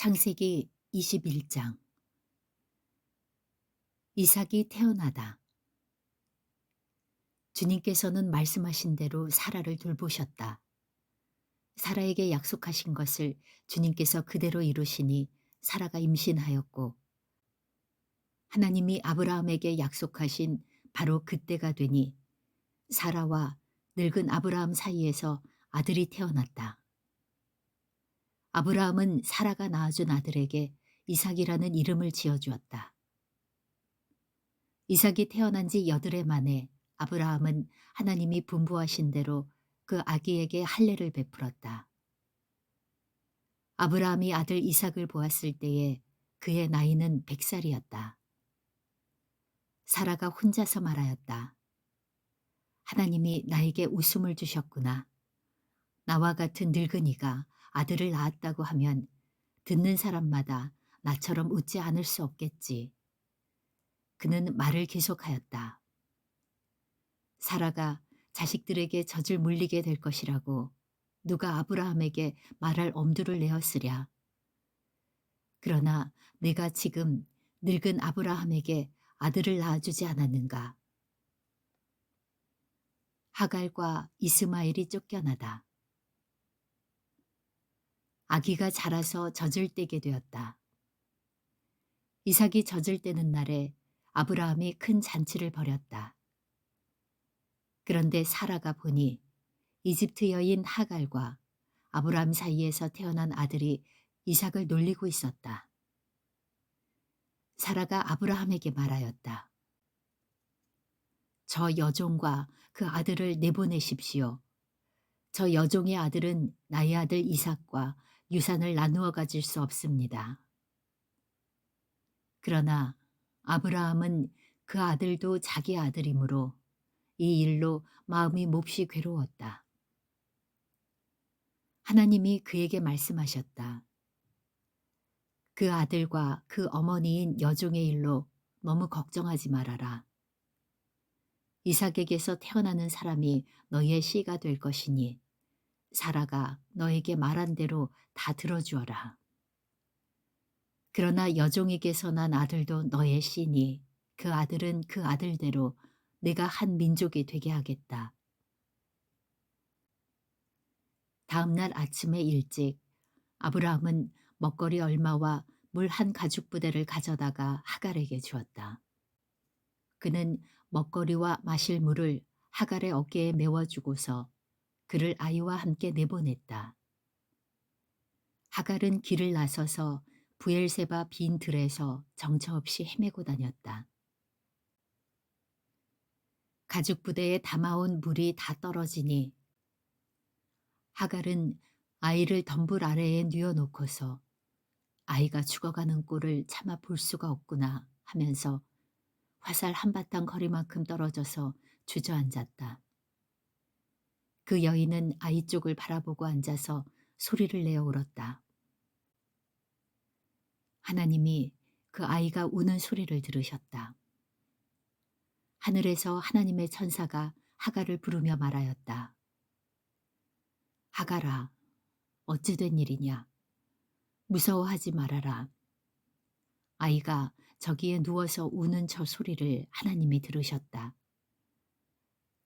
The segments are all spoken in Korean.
창세기 21장. 이삭이 태어나다. 주님께서는 말씀하신 대로 사라를 돌보셨다. 사라에게 약속하신 것을 주님께서 그대로 이루시니 사라가 임신하였고, 하나님이 아브라함에게 약속하신 바로 그때가 되니 사라와 늙은 아브라함 사이에서 아들이 태어났다. 아브라함은 사라가 낳아준 아들에게 이삭이라는 이름을 지어주었다. 이삭이 태어난 지 8해 만에 아브라함은 하나님이 분부하신 대로 그 아기에게 할례를 베풀었다. 아브라함이 아들 이삭을 보았을 때에 그의 나이는 100살이었다. 사라가 혼자서 말하였다. 하나님이 나에게 웃음을 주셨구나. 나와 같은 늙은이가 아들을 낳았다고 하면 듣는 사람마다 나처럼 웃지 않을 수 없겠지. 그는 말을 계속하였다. 사라가 자식들에게 젖을 물리게 될 것이라고 누가 아브라함에게 말할 엄두를 내었으랴. 그러나 내가 지금 늙은 아브라함에게 아들을 낳아주지 않았는가. 하갈과 이스마엘이 쫓겨나다. 아기가 자라서 젖을 떼게 되었다. 이삭이 젖을 떼는 날에 아브라함이 큰 잔치를 벌였다. 그런데 사라가 보니 이집트 여인 하갈과 아브라함 사이에서 태어난 아들이 이삭을 놀리고 있었다. 사라가 아브라함에게 말하였다. 저 여종과 그 아들을 내보내십시오. 저 여종의 아들은 나의 아들 이삭과 유산을 나누어 가질 수 없습니다. 그러나 아브라함은 그 아들도 자기 아들이므로 이 일로 마음이 몹시 괴로웠다. 하나님이 그에게 말씀하셨다. 그 아들과 그 어머니인 여종의 일로 너무 걱정하지 말아라. 이삭에게서 태어나는 사람이 너희의 씨가 될 것이니 사라가 너에게 말한 대로 다 들어주어라. 그러나 여종에게서 난 아들도 너의 씨니 그 아들은 그 아들대로 내가 한 민족이 되게 하겠다. 다음 날 아침에 일찍 아브라함은 먹거리 얼마와 물 한 가죽 부대를 가져다가 하갈에게 주었다. 그는 먹거리와 마실 물을 하갈의 어깨에 메워주고서 그를 아이와 함께 내보냈다. 하갈은 길을 나서서 부엘세바 빈 들에서 정처 없이 헤매고 다녔다. 가죽 부대에 담아온 물이 다 떨어지니 하갈은 아이를 덤불 아래에 뉘어놓고서 아이가 죽어가는 꼴을 차마 볼 수가 없구나 하면서 화살 한바탕 거리만큼 떨어져서 주저앉았다. 그 여인은 아이 쪽을 바라보고 앉아서 소리를 내어 울었다. 하나님이 그 아이가 우는 소리를 들으셨다. 하늘에서 하나님의 천사가 하갈을 부르며 말하였다. 하갈아, 어찌 된 일이냐? 무서워하지 말아라. 아이가 저기에 누워서 우는 저 소리를 하나님이 들으셨다.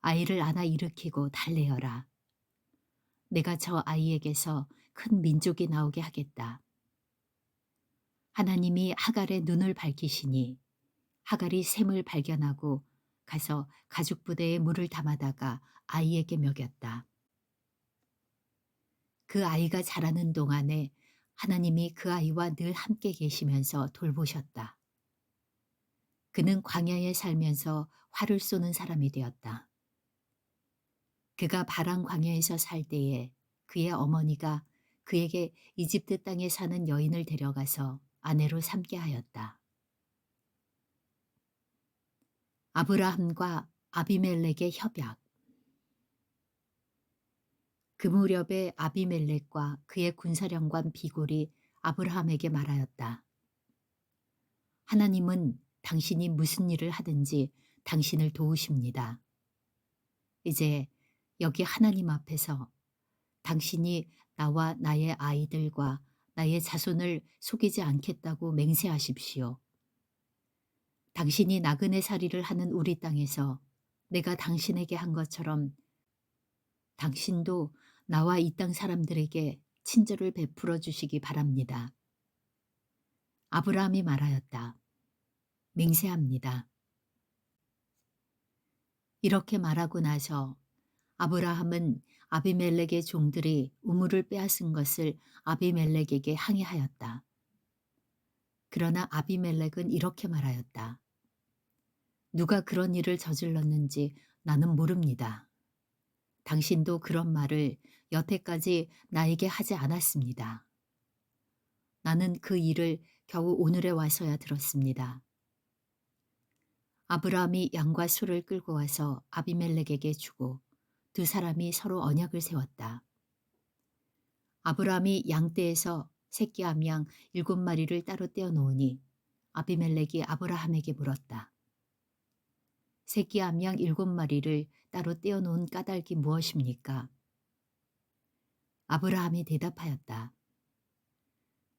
아이를 안아 일으키고 달래어라. 내가 저 아이에게서 큰 민족이 나오게 하겠다. 하나님이 하갈의 눈을 밝히시니 하갈이 샘을 발견하고 가서 가죽 부대에 물을 담아다가 아이에게 먹였다. 그 아이가 자라는 동안에 하나님이 그 아이와 늘 함께 계시면서 돌보셨다. 그는 광야에 살면서 활을 쏘는 사람이 되었다. 그가 바란 광야에서 살 때에 그의 어머니가 그에게 이집트 땅에 사는 여인을 데려가서 아내로 삼게 하였다. 아브라함과 아비멜렉의 협약. 그 무렵에 아비멜렉과 그의 군사령관 비골이 아브라함에게 말하였다. 하나님은 당신이 무슨 일을 하든지 당신을 도우십니다. 이제 여기 하나님 앞에서 당신이 나와 나의 아이들과 나의 자손을 속이지 않겠다고 맹세하십시오. 당신이 나그네 살이를 하는 우리 땅에서 내가 당신에게 한 것처럼 당신도 나와 이 땅 사람들에게 친절을 베풀어 주시기 바랍니다. 아브라함이 말하였다. 맹세합니다. 이렇게 말하고 나서 아브라함은 아비멜렉의 종들이 우물을 빼앗은 것을 아비멜렉에게 항의하였다. 그러나 아비멜렉은 이렇게 말하였다. 누가 그런 일을 저질렀는지 나는 모릅니다. 당신도 그런 말을 여태까지 나에게 하지 않았습니다. 나는 그 일을 겨우 오늘에 와서야 들었습니다. 아브라함이 양과 소를 끌고 와서 아비멜렉에게 주고 두 사람이 서로 언약을 세웠다. 아브라함이 양떼에서 새끼 암양 7마리를 따로 떼어 놓으니 아비멜렉이 아브라함에게 물었다. 새끼 암양 7마리를 따로 떼어 놓은 까닭이 무엇입니까? 아브라함이 대답하였다.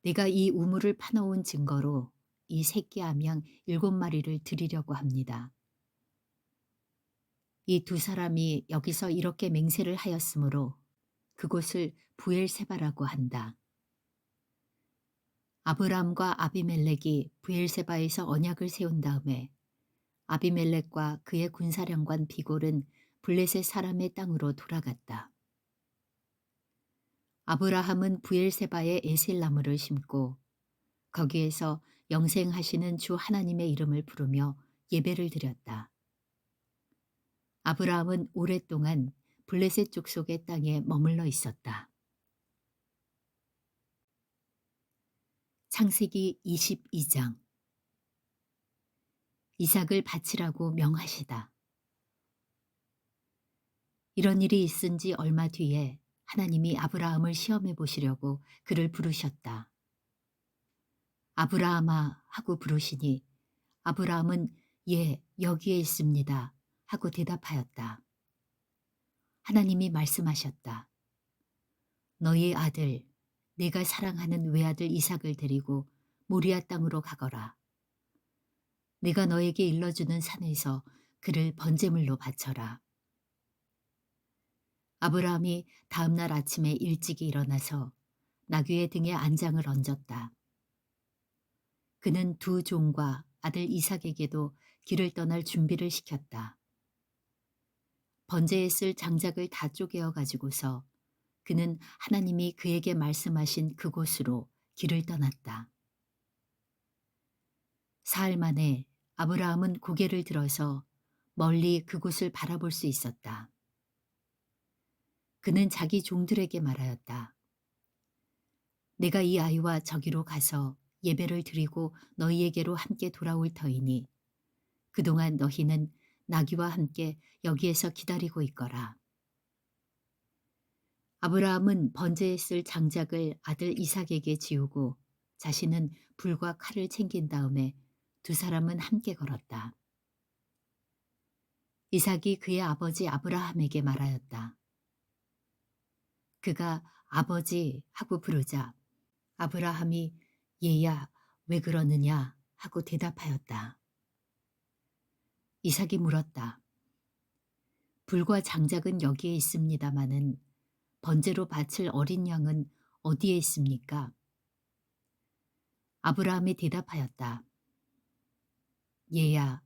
내가 이 우물을 파놓은 증거로 이 새끼 암양 7마리를 드리려고 합니다. 이 두 사람이 여기서 이렇게 맹세를 하였으므로 그곳을 부엘세바라고 한다. 아브람과 아비멜렉이 부엘세바에서 언약을 세운 다음에 아비멜렉과 그의 군사령관 비골은 블레셋 사람의 땅으로 돌아갔다. 아브라함은 부엘세바에 에셀나무를 심고 거기에서 영생하시는 주 하나님의 이름을 부르며 예배를 드렸다. 아브라함은 오랫동안 블레셋 족속의 땅에 머물러 있었다. 창세기 22장. 이삭을 바치라고 명하시다. 이런 일이 있은 지 얼마 뒤에 하나님이 아브라함을 시험해 보시려고 그를 부르셨다. 아브라함아 하고 부르시니 아브라함은 예, 여기에 있습니다 하고 대답하였다. 하나님이 말씀하셨다. 너희 아들, 내가 사랑하는 외아들 이삭을 데리고 모리아 땅으로 가거라. 내가 너에게 일러주는 산에서 그를 번제물로 바쳐라. 아브라함이 다음날 아침에 일찍이 일어나서 나귀의 등에 안장을 얹었다. 그는 두 종과 아들 이삭에게도 길을 떠날 준비를 시켰다. 번제에 쓸 장작을 다 쪼개어 가지고서 그는 하나님이 그에게 말씀하신 그곳으로 길을 떠났다. 사흘 만에 아브라함은 고개를 들어서 멀리 그곳을 바라볼 수 있었다. 그는 자기 종들에게 말하였다. 내가 이 아이와 저기로 가서 예배를 드리고 너희에게로 함께 돌아올 터이니 그동안 너희는 나귀와 함께 여기에서 기다리고 있거라. 아브라함은 번제에 쓸 장작을 아들 이삭에게 지우고 자신은 불과 칼을 챙긴 다음에 두 사람은 함께 걸었다. 이삭이 그의 아버지 아브라함에게 말하였다. 그가 아버지 하고 부르자 아브라함이 얘야 왜 그러느냐 하고 대답하였다. 이삭이 물었다. 불과 장작은 여기에 있습니다마는 번제로 바칠 어린 양은 어디에 있습니까? 아브라함이 대답하였다. 얘야,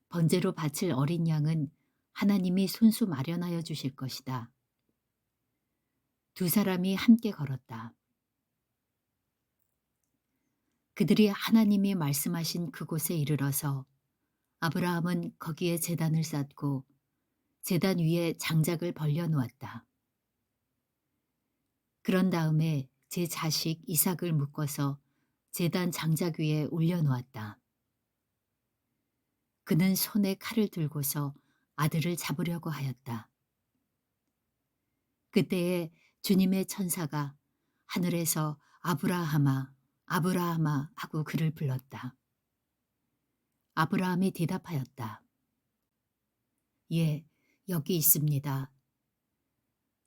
번제로 바칠 어린 양은 하나님이 손수 마련하여 주실 것이다. 두 사람이 함께 걸었다. 그들이 하나님이 말씀하신 그곳에 이르러서 아브라함은 거기에 제단을 쌓고 제단 위에 장작을 벌려놓았다. 그런 다음에 제 자식 이삭을 묶어서 제단 장작 위에 올려놓았다. 그는 손에 칼을 들고서 아들을 잡으려고 하였다. 그때에 주님의 천사가 하늘에서 아브라함아, 아브라함아 하고 그를 불렀다. 아브라함이 대답하였다. 예, 여기 있습니다.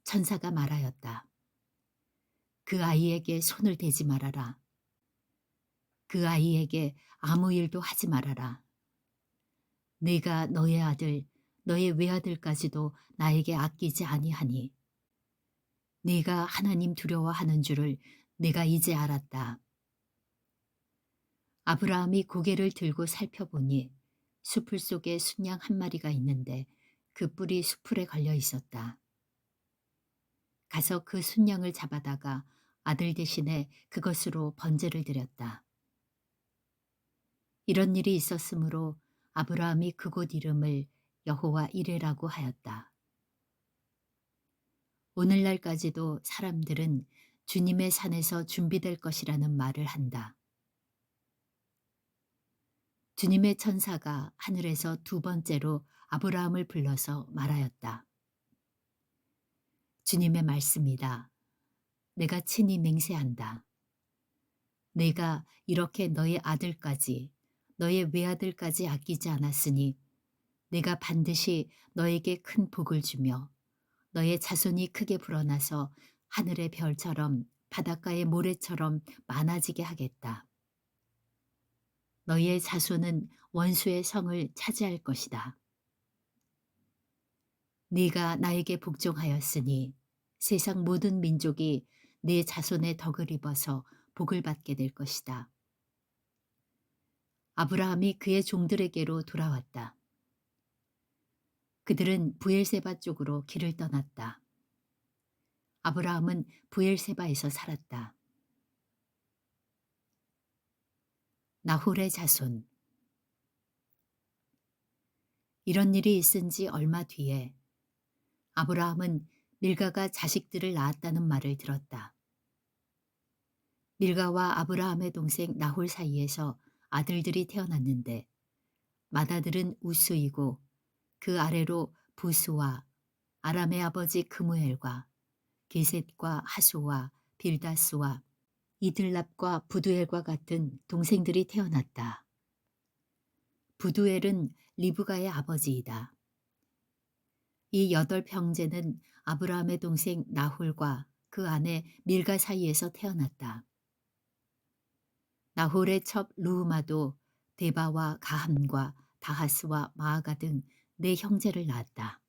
천사가 말하였다. 그 아이에게 손을 대지 말아라. 그 아이에게 아무 일도 하지 말아라. 내가 너의 아들, 너의 외아들까지도 나에게 아끼지 아니하니 네가 하나님 두려워하는 줄을 내가 이제 알았다. 아브라함이 고개를 들고 살펴보니 수풀 속에 순양 한 마리가 있는데 그 뿔이 수풀에 걸려 있었다. 가서 그 순양을 잡아다가 아들 대신에 그것으로 번제를 드렸다. 이런 일이 있었으므로 아브라함이 그곳 이름을 여호와 이레라고 하였다. 오늘날까지도 사람들은 주님의 산에서 준비될 것이라는 말을 한다. 주님의 천사가 하늘에서 두 번째로 아브라함을 불러서 말하였다. 주님의 말씀이다. 내가 친히 맹세한다. 내가 이렇게 너의 아들까지, 너의 외아들까지 아끼지 않았으니 내가 반드시 너에게 큰 복을 주며 너의 자손이 크게 불어나서 하늘의 별처럼 바닷가의 모래처럼 많아지게 하겠다. 너희의 자손은 원수의 성을 차지할 것이다. 네가 나에게 복종하였으니 세상 모든 민족이 네 자손의 덕을 입어서 복을 받게 될 것이다. 아브라함이 그의 종들에게로 돌아왔다. 그들은 부엘세바 쪽으로 길을 떠났다. 아브라함은 부엘세바에서 살았다. 나홀의 자손. 이런 일이 있은 지 얼마 뒤에 아브라함은 밀가가 자식들을 낳았다는 말을 들었다. 밀가와 아브라함의 동생 나홀 사이에서 아들들이 태어났는데 맏아들은 우스이고 그 아래로 부스와 아람의 아버지 그무엘과 게셋과 하소와 빌다스와 이들랍과 부두엘과 같은 동생들이 태어났다. 부두엘은 리브가의 아버지이다. 이 8형제는 아브라함의 동생 나홀과 그 아내 밀가 사이에서 태어났다. 나홀의 첩 루우마도 데바와 가함과 다하스와 마아가 등 4형제를 낳았다.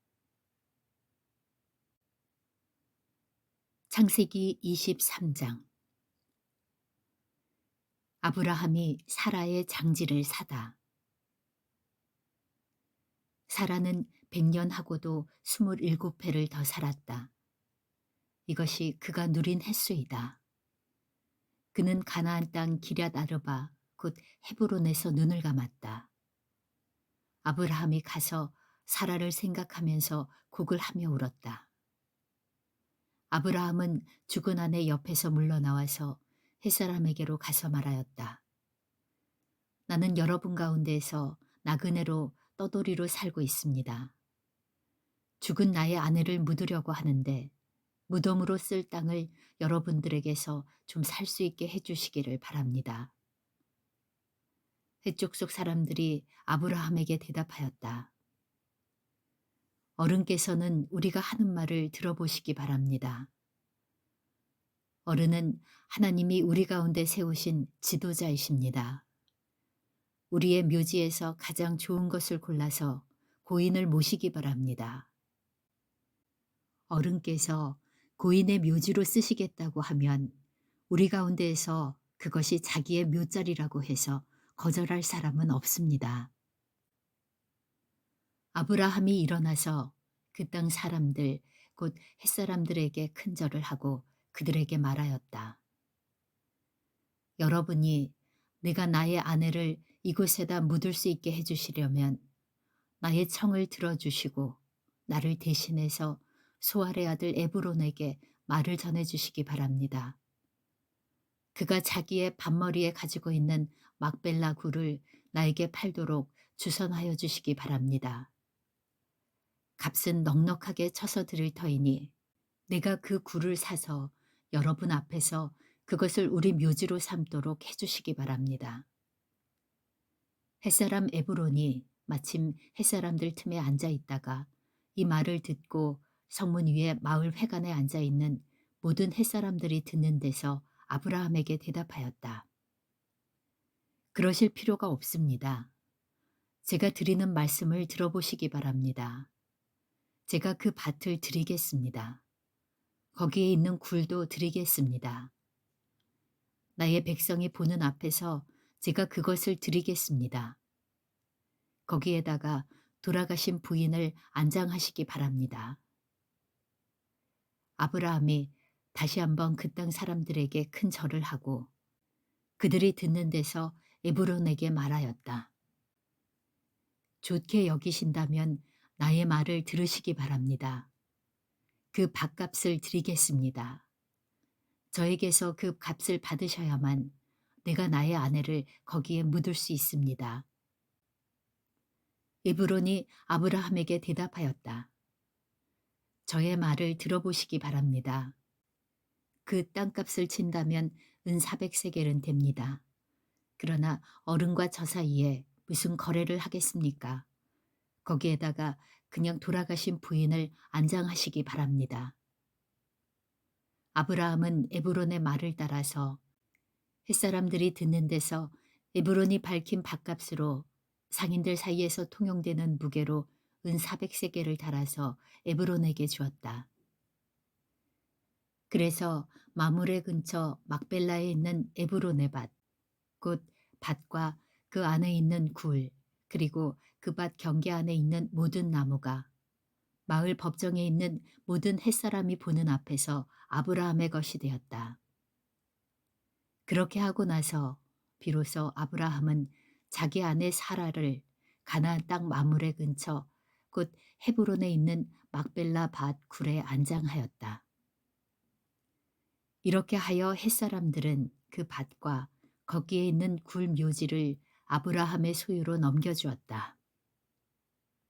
창세기 23장. 아브라함이 사라의 장지를 사다. 사라는 100년하고도 27회를 더 살았다. 이것이 그가 누린 횟수이다. 그는 가나안 땅 기럇 아르바 곧 헤브론에서 눈을 감았다. 아브라함이 가서 사라를 생각하면서 곡을 하며 울었다. 아브라함은 죽은 아내 옆에서 물러나와서 햇사람에게로 가서 말하였다. 나는 여러분 가운데에서 나그네로 떠돌이로 살고 있습니다. 죽은 나의 아내를 묻으려고 하는데 무덤으로 쓸 땅을 여러분들에게서 좀 살 수 있게 해주시기를 바랍니다. 해족 속 사람들이 아브라함에게 대답하였다. 어른께서는 우리가 하는 말을 들어보시기 바랍니다. 어른은 하나님이 우리 가운데 세우신 지도자이십니다. 우리의 묘지에서 가장 좋은 것을 골라서 고인을 모시기 바랍니다. 어른께서 고인의 묘지로 쓰시겠다고 하면 우리 가운데에서 그것이 자기의 묘자리라고 해서 거절할 사람은 없습니다. 아브라함이 일어나서 그 땅 사람들 곧 햇사람들에게 큰절을 하고 그들에게 말하였다. 여러분이 내가 나의 아내를 이곳에다 묻을 수 있게 해주시려면 나의 청을 들어주시고 나를 대신해서 소알의 아들 에브론에게 말을 전해주시기 바랍니다. 그가 자기의 밭머리에 가지고 있는 막벨라 굴을 나에게 팔도록 주선하여 주시기 바랍니다. 값은 넉넉하게 쳐서 드릴 터이니 내가 그 굴을 사서 여러분 앞에서 그것을 우리 묘지로 삼도록 해주시기 바랍니다. 햇사람 에브론이 마침 햇사람들 틈에 앉아 있다가 이 말을 듣고 성문 위에 마을 회관에 앉아 있는 모든 햇사람들이 듣는 데서 아브라함에게 대답하였다. 그러실 필요가 없습니다. 제가 드리는 말씀을 들어보시기 바랍니다. 제가 그 밭을 드리겠습니다. 거기에 있는 굴도 드리겠습니다. 나의 백성이 보는 앞에서 제가 그것을 드리겠습니다. 거기에다가 돌아가신 부인을 안장하시기 바랍니다. 아브라함이 다시 한번 그 땅 사람들에게 큰 절을 하고 그들이 듣는 데서 에브론에게 말하였다. 좋게 여기신다면 나의 말을 들으시기 바랍니다. 그 밭값을 드리겠습니다. 저에게서 그 값을 받으셔야만 내가 나의 아내를 거기에 묻을 수 있습니다. 에브론이 아브라함에게 대답하였다. 저의 말을 들어보시기 바랍니다. 그 땅값을 친다면 은 400세겔은 됩니다. 그러나 어른과 저 사이에 무슨 거래를 하겠습니까? 거기에다가 그냥 돌아가신 부인을 안장하시기 바랍니다. 아브라함은 에브론의 말을 따라서 햇사람들이 듣는 데서 에브론이 밝힌 밭값으로 상인들 사이에서 통용되는 무게로 은 400세겔을 달아서 에브론에게 주었다. 그래서 마므레 근처 막벨라에 있는 에브론의 밭, 곧 밭과 그 안에 있는 굴, 그리고 그 밭 경계 안에 있는 모든 나무가 마을 법정에 있는 모든 햇사람이 보는 앞에서 아브라함의 것이 되었다. 그렇게 하고 나서 비로소 아브라함은 자기 아내 사라를 가나안 땅 마므레 근처 곧 헤브론에 있는 막벨라 밭 굴에 안장하였다. 이렇게 하여 햇사람들은 그 밭과 거기에 있는 굴 묘지를 아브라함의 소유로 넘겨주었다.